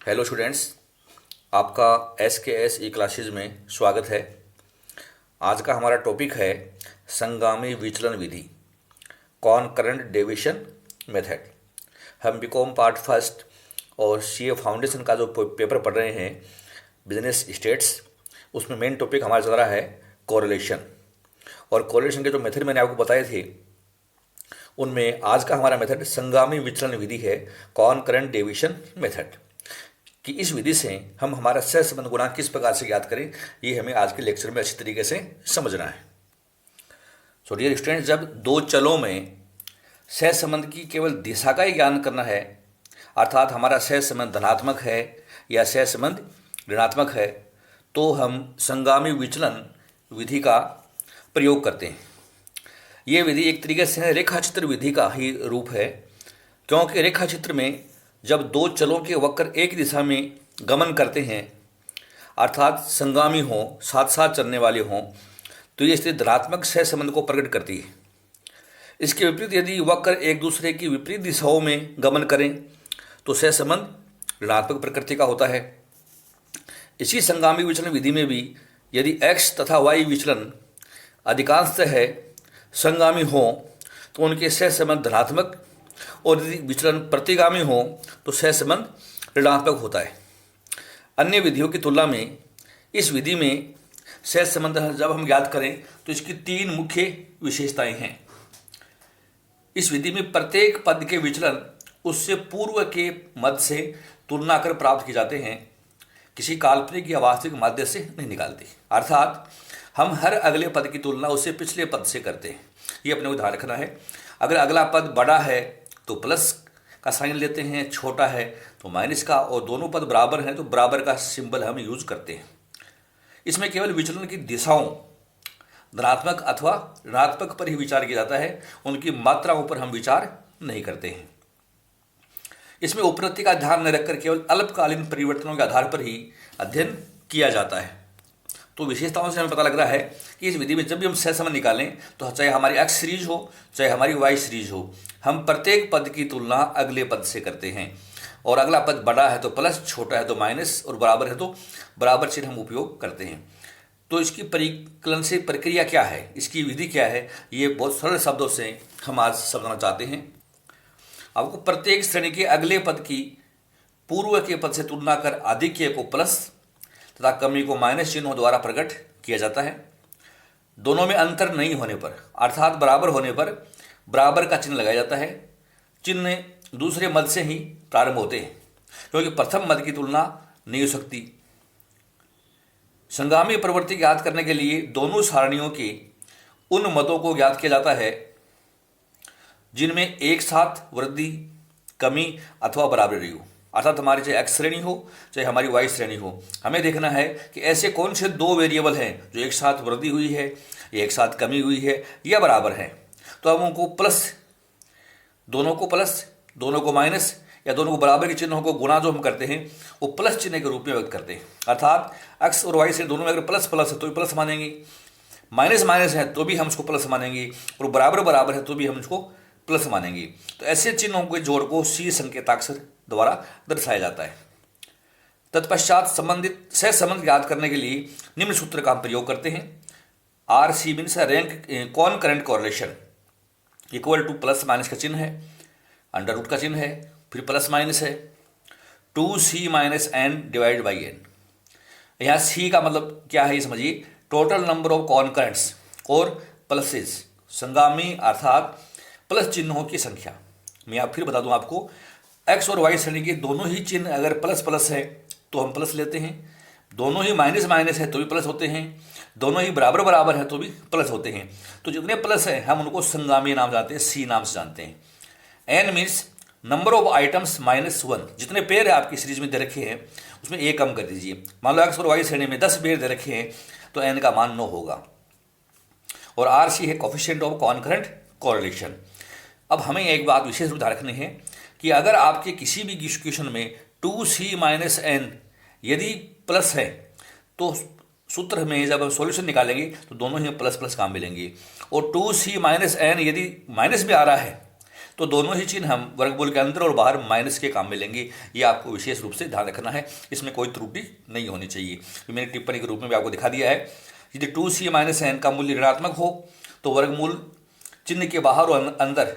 Hello students, आपका S के S E classes में स्वागत है। आज का हमारा टॉपिक है संगामी विचलन विधि, कॉनकरेंट डेविएशन मेथड। हम बीकॉम पार्ट फर्स्ट और सीए फाउंडेशन का जो पेपर पढ़ रहे हैं, बिजनेस स्टेट्स, उसमें मेन टॉपिक हमारा चल रहा है कोरिलेशन। और कोरिलेशन के जो मेथड मैंने आपको बताए थे, उनमें आज का हमारा मेथड संगामी विचलन विधि है, कॉनकरेंट डेविएशन मेथड। कि इस विधि से हम हमारा सहसंबंध गुणांक किस प्रकार से ज्ञात करें, ये हमें आज के लेक्चर में अच्छी तरीके से समझना है। सो डियर स्टूडेंट्स, जब दो चलों में सहसंबंध की केवल दिशा का ही ज्ञान करना है, अर्थात हमारा सहसंबंध धनात्मक है या सहसंबंध ऋणात्मक है, तो हम संगामी विचलन विधि का प्रयोग करते हैं। ये विधि एक तरीके से रेखाचित्र विधि का ही रूप है, क्योंकि रेखाचित्र में जब दो चलों के वक्र एक दिशा में गमन करते हैं, अर्थात संगामी हों, साथ साथ चलने वाले हों, तो ये स्थिति धनात्मक सहसंबंध को प्रकट करती है। इसके विपरीत यदि वक्र एक दूसरे की विपरीत दिशाओं में गमन करें तो सहसंबंध ऋणात्मक प्रकृति का होता है। इसी संगामी विचलन विधि में भी यदि x तथा y विचलन अधिकांशतः संगामी हों तो उनके सहसंबंध धनात्मक, और यदि विचलन प्रतिगामी हो तो सहसंबंध ऋणात्मक होता है। अन्य विधियों की तुलना में इस विधि में सहसंबंध जब हम ज्ञात करें तो इसकी तीन मुख्य विशेषताएं हैं। इस विधि में प्रत्येक पद के विचलन उससे पूर्व के मद से तुलना कर प्राप्त किए जाते हैं, किसी काल्पनिक या वास्तविक माध्य से नहीं निकालते। अर्थात हम हर अगले पद की तुलना उससे पिछले पद से करते हैं। ये अपने को ध्यान रखना है। अगर अगला पद बड़ा है तो प्लस का साइन लेते हैं, छोटा है तो माइनस का, और दोनों पद बराबर हैं तो बराबर का सिंबल हम यूज करते हैं। इसमें केवल विचलन की दिशाओं धनात्मक अथवा ऋणात्मक पर ही विचार किया जाता है, उनकी मात्राओं पर हम विचार नहीं करते हैं। इसमें उपपत्ति का ध्यान न रखकर केवल अल्पकालीन परिवर्तनों के आधार पर ही अध्ययन किया जाता है। तो विशेषताओं से हमें पता लग रहा है कि इस विधि में जब भी हम सहसंबंध निकालें तो चाहे हमारी x सीरीज हो चाहे हमारी y सीरीज हो, हम प्रत्येक पद की तुलना अगले पद से करते हैं, और अगला पद बड़ा है तो प्लस, छोटा है तो माइनस, और बराबर है तो बराबर चिन्ह हम उपयोग करते हैं। तो इसकी परिकलन से प्रक्रिया क्या है, इसकी विधि क्या है, ये बहुत सरल शब्दों से हम आज समझना चाहते हैं। आपको प्रत्येक श्रेणी के अगले पद की पूर्व के पद से तुलना कर आधिक्य को प्लस तथा कमी को माइनस चिन्हों द्वारा प्रकट किया जाता है। दोनों में अंतर नहीं होने पर, अर्थात बराबर होने पर, बराबर का चिन्ह लगाया जाता है। चिन्ह दूसरे मद से ही प्रारंभ होते हैं, क्योंकि प्रथम मद की तुलना नहीं हो सकती। संगामी प्रवृत्ति ज्ञात करने के लिए दोनों सारणियों के उन मदों को ज्ञात किया जाता है जिनमें एक साथ वृद्धि, कमी अथवा बराबरी हो। अर्थात हमारी चाहे x श्रेणी हो चाहे हमारी y श्रेणी हो, हमें देखना है कि ऐसे कौन से दो वेरिएबल हैं जो एक साथ वृद्धि हुई है, एक साथ कमी हुई है या बराबर है। तो हम उनको प्लस, दोनों को माइनस या दोनों को बराबर के चिन्हों को गुणा जो हम करते हैं वो प्लस चिन्ह के रूप में व्यक्त करते हैं। अर्थात x और y से दोनों में अगर प्लस प्लस है तो भी प्लस मानेंगे, माइनस माइनस है तो भी हम उसको प्लस मानेंगे, और बराबर बराबर है तो भी हम उसको प्लस मानेंगे। तो ऐसे चिन्हों के जोड़ को सी संकेताक्षर द्वारा दर्शाया जाता है। तत्पश्चात संबंधित सहसंबंध ज्ञात करने के लिए निम्न सूत्र का हम प्रयोग करते हैं। R C means rank concurrent correlation equal to plus minus का चिन्ह है, अंडर रूट का चिन्ह है, फिर प्लस माइनस है, 2c minus N divide by N. यहाँ सी का मतलब क्या है ये समझिए, टोटल नंबर ऑफ कॉनकरेंट्स और प्लसेस, संगामी अर्थात प्लस चिन्हों की संख्या। मैं आप फिर बता दूं आपको, x और y श्रेणी के दोनों ही चिन्ह अगर प्लस प्लस है तो हम प्लस लेते हैं, दोनों ही माइनस माइनस है तो भी प्लस होते हैं, दोनों ही बराबर बराबर है तो भी प्लस होते हैं। तो जितने प्लस हैं हम उनको संगामी नाम जानते हैं, सी नाम से जानते हैं। n means number of items -1, जितने पेयर है आपकी सीरीज में दे रखे हैं उसमें एक कम कर दीजिए। मान लो x और y श्रेणी में 10 पेयर दे रखे हैं तो n का मान 9 होगा। और आर सी है कोफिशिएंट ऑफ कॉनकरेंट कोरिलेशन। अब हमें एक बात विशेष रूप ध्यान रखनी है कि अगर आपके किसी भी इक्वेशन में 2c माइनस एन यदि प्लस है तो सूत्र में जब हम सॉल्यूशन निकालेंगे तो दोनों ही प्लस प्लस काम मिलेंगे, और 2c माइनस एन यदि माइनस में आ रहा है तो दोनों ही चिन्ह हम वर्गमूल के अंदर और बाहर माइनस के काम में लेंगे। ये आपको विशेष रूप से ध्यान रखना है, इसमें कोई त्रुटि नहीं होनी चाहिए। तो मैंने टिप्पणी के रूप में भी आपको दिखा दिया है। यदि 2c माइनस n का मूल्य ऋणात्मक हो तो वर्गमूल चिन्ह के बाहर और अंदर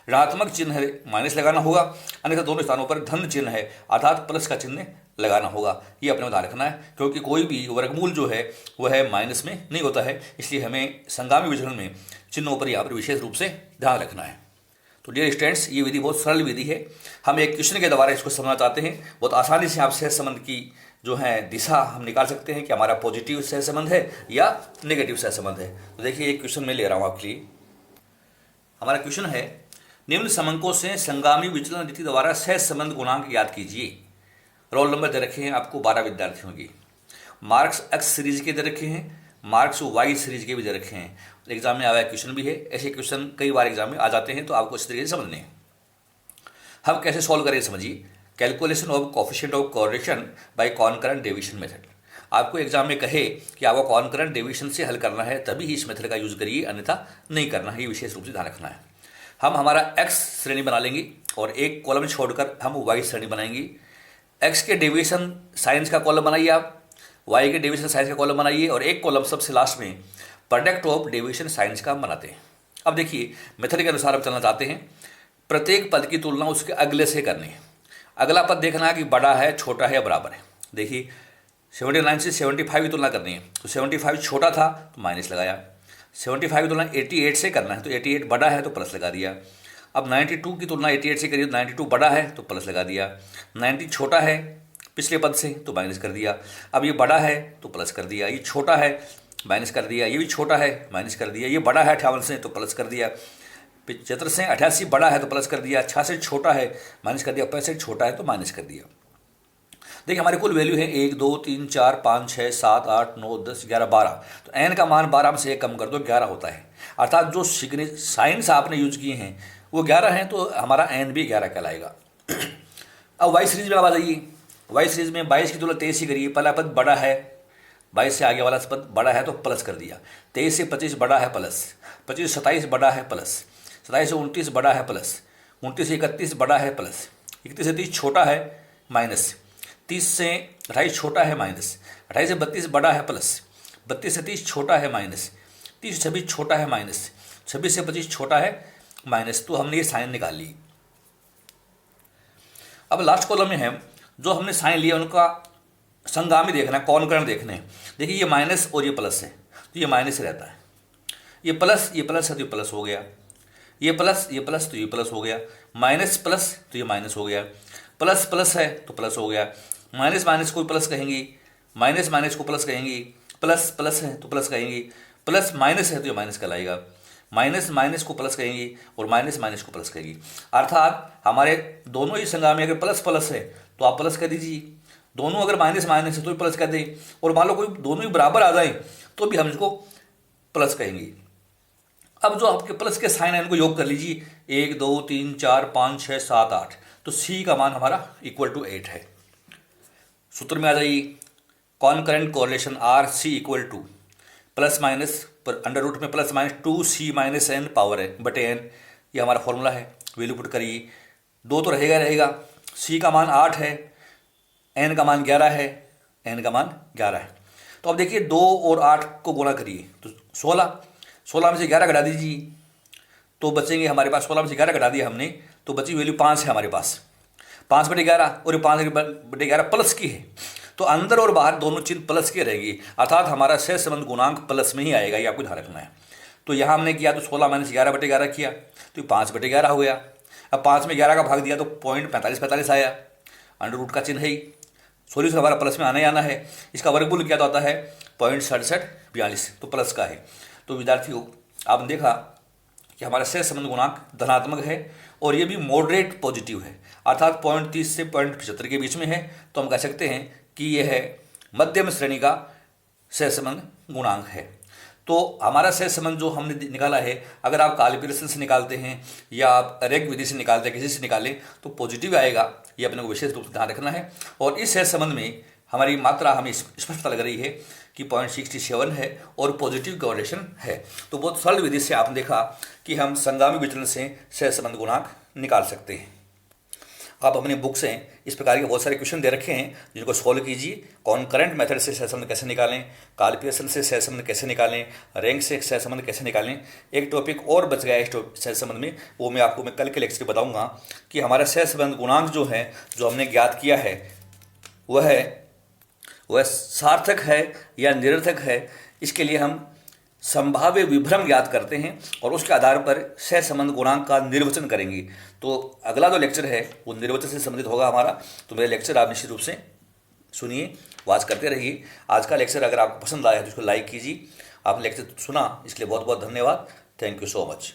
ऋणात्मक चिन्ह है माइनस लगाना होगा, अन्यथा दोनों स्थानों पर धन चिन्ह है अर्थात प्लस का चिन्ह लगाना होगा। ये अपने ध्यान रखना है, क्योंकि कोई भी वर्गमूल जो है वह है माइनस में नहीं होता है, इसलिए हमें संगामी विचलन में चिन्हों पर यहाँ पर विशेष रूप से ध्यान रखना है। तो डियर स्टूडेंट्स, ये विधि बहुत सरल विधि है। हम एक क्वेश्चन के द्वारा इसको समझना चाहते हैं। बहुत आसानी से आप सहज संबंध की जो है दिशा हम निकाल सकते हैं कि हमारा पॉजिटिव सहज संबंध है या नेगेटिव सहज संबंध है। तो देखिए एक क्वेश्चन मैं ले रहा हूँ आपके लिए। हमारा क्वेश्चन है, निम्न समंकों से संगामी विचलन रीति द्वारा सहज संबंध गुणांक ज्ञात कीजिए। रोल नंबर दे रखे हैं आपको 12 विद्यार्थियों की। मार्क्स एक्स सीरीज के दे रखे हैं, मार्क्स वाई सीरीज के भी दे रखे हैं। एग्जाम में आया क्वेश्चन भी है, ऐसे क्वेश्चन कई बार एग्जाम में आ जाते हैं, तो आपको इस तरीके से समझने हैं। हम कैसे सॉल्व करें समझिए। Calculation of coefficient of correlation by concurrent deviation method. आपको एग्जाम में कहे कि आपको कॉनकरेंट डेविएशन से हल करना है तभी इस मेथड का यूज करिए, अन्यथा नहीं करना है। ये विशेष रूप से ध्यान रखना है। हम हमारा एक्स श्रेणी बना लेंगे और एक कॉलम छोड़कर हम वाई श्रेणी बनाएंगे। एक्स के डेविएशन साइंस का कॉलम बनाइए आप, वाई के डेविएशन साइंस का कॉलम बनाइए और एक कॉलम सबसे लास्ट में प्रोडक्ट ऑफ डेविएशन साइंस का बनाते हैं। अब देखिए मेथड के अनुसार हम चलना चाहते हैं। प्रत्येक पद की तुलना उसके अगले से करनी है। अगला पद देखना है कि बड़ा है, छोटा है या बराबर है। देखिए 79 से 75 की तुलना करनी है, तो 75 छोटा था तो माइनस लगाया। 75 की तुलना 88 से करना है, तो 88 बड़ा है तो प्लस लगा दिया। अब 92 की तुलना 88 से करिए, 92 बड़ा है तो प्लस लगा दिया। 90 छोटा है पिछले पद से तो माइनस कर दिया। अब ये बड़ा है तो प्लस कर दिया, ये छोटा है माइनस कर दिया, ये भी छोटा है माइनस कर दिया, ये बड़ा है 58 से तो प्लस कर दिया। 75 से 88 बड़ा है तो प्लस कर दिया, 66 छोटा है माइनस कर दिया, 65 छोटा है तो माइनस कर दिया। देखिए हमारी कुल वैल्यू है 1 2 3 4 5 6 7 8 9 10 11 12। तो एन का मान 12 में से 1 कम कर दो 11 होता है। अर्थात जो साइंस आपने यूज किए हैं वो 11 हैं, तो हमारा एन भी 11 कहलाएगा। अब वाई सीरीज में आप आ जाइए। वाई सीरीज में 22 की तुलना 23 ही करिए। पहला पद बड़ा है, 22 से आगे वाला पद बड़ा है तो प्लस कर दिया। 23 से 25 बड़ा है प्लस, 25 से 27 बड़ा है प्लस, 27 से 29 बड़ा है प्लस, 29 से 31 बड़ा है प्लस, 31 से 30 छोटा है माइनस, 30 से 28 छोटा है माइनस, 28 से 32 बड़ा है प्लस, 32 से 30 छोटा है माइनस, 30 से 26 छोटा है माइनस, 26 से 25 छोटा है माइनस। तो हमने ये साइन निकाल ली। अब लास्ट कॉलम में है जो हमने साइन लिया उनका संगामी देखना है, कॉनकरेंट देखने हैं। देखिए ये माइनस और ये प्लस है तो ये माइनस रहता है, ये प्लस है तो ये प्लस हो गया, ये प्लस तो ये प्लस हो गया, माइनस प्लस तो ये माइनस हो गया, प्लस प्लस है तो प्लस हो गया, माइनस माइनस को प्लस कहेंगी, माइनस माइनस को प्लस कहेंगी, प्लस प्लस है तो प्लस कहेंगी, प्लस माइनस है तो ये माइनस कहलाएगा, माइनस माइनस को प्लस कहेंगी और माइनस माइनस को प्लस कहेंगी। अर्थात हमारे दोनों ही संगामी अगर प्लस प्लस है तो आप प्लस कर दीजिए, दोनों अगर माइनस माइनस है तो भी प्लस कर दें, और मान लो कोई दोनों ही बराबर आ जाए तो भी हम इसको प्लस कहेंगे। अब जो आपके प्लस के साइन है इनको योग कर लीजिए, 1 2 3 4 5 6 7 8, तो सी का मान हमारा इक्वल टू 8 है। सूत्र में आ जाइए, concurrent correlation R C equal to plus minus पर अंडर रूट में plus minus 2c minus N power है बटे एन, ये हमारा फॉर्मूला है। वैल्यू पुट करिए, 2 तो रहेगा, c का मान 8 है, n का मान 11 है, n का मान 11 है। तो अब देखिए 2 और 8 को गुणा करिए तो 16 में से 11 घटा दीजिए तो बचेंगे हमारे पास, 16 में से 11 घटा दिया हमने तो बची वैल्यू 5 है हमारे पास, 5 बटे 11 और 5 बटे 11 प्लस की है, तो अंदर और बाहर दोनों चिन्ह प्लस के रहेगी, अर्थात हमारा सहज संबंध गुणांक प्लस में ही आएगा, ये आपको ध्यान रखना है। तो यहाँ हमने किया तो 16 माइनस 11 बटे 11 किया तो 5 बटे 11 हो गया। अब 5 में 11 का भाग दिया तो 0.45 आया, अंडर रूट का चिन्ह है ही, सोल्यूशन हमारा प्लस में आना ही आना है। इसका वर्गमूल क्या होता है 0.6742, तो प्लस का है। तो विद्यार्थियों आपने देखा कि हमारा सहज संबंध गुणांक धनात्मक है और ये भी मॉडरेट पॉजिटिव है, अर्थात 0.30 से 0.75 के बीच में है। तो हम कह सकते हैं कि यह है मध्यम श्रेणी का सहज संबंध गुणांक है। तो हमारा सहज संबंध जो हमने निकाला है, अगर आप कैलिब्रेशन से निकालते हैं या आप रेग विधि से निकालते हैं, किसी से निकालें तो पॉजिटिव आएगा, ये अपने को विशेष रूप से ध्यान रखना है। और इस सहज संबंध में हमारी मात्रा हमें स्पष्ट पता लग रही है कि 0.67 है और पॉजिटिव कोरिलेशन है। तो बहुत सरल विधि से आपने देखा कि हम संगामी विचलन से सहसंबंध गुणांक निकाल सकते हैं। आप अपनी बुक से इस प्रकार के बहुत सारे क्वेश्चन दे रखे हैं जिनको सॉल्व कीजिए। कॉनकरेंट मेथड से सहसंबंध कैसे निकालें, काल पियर्सन से सहसंबंध कैसे निकालें, रैंक से सहसंबंध कैसे निकालें। एक टॉपिक और बच गया है इस सहसंबंध में, वो मैं आपको कल के लेक्चर में बताऊंगा कि हमारा सहसंबंध गुणांक जो है, जो हमने ज्ञात किया है, वह सार्थक है या निरर्थक है। इसके लिए हम संभाव्य विभ्रम ज्ञात करते हैं और उसके आधार पर सहसंबंध गुणांक का निर्वचन करेंगे। तो अगला जो लेक्चर है वो निर्वचन से संबंधित होगा हमारा। तो मेरे लेक्चर आप निश्चित रूप से सुनिए, वॉच करते रहिए। आज का लेक्चर अगर आपको पसंद आया तो उसको लाइक कीजिए। आपने लेक्चर सुना इसलिए बहुत बहुत धन्यवाद। Thank you so much.